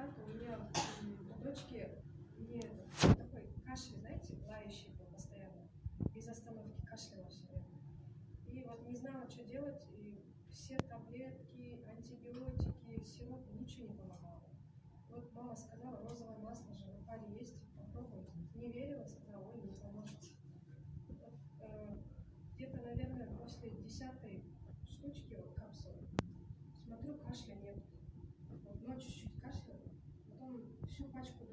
ребенка, у нее у дочки не такой кашель, знаете, лающий был постоянно. Без остановки кашляла все время. И вот не знала, что делать, и все таблетки, антибиотики, сиропы, ничего не помогало. Вот мама сказала, розовое масло же в паре есть, попробуйте. Не верила, сказала, ой, не поможет. Вот, где-то, наверное, после 10-й штучки вот, капсулы, смотрю, кашля нет. Вот ночью чуть-чуть кашляла, потом всю пачку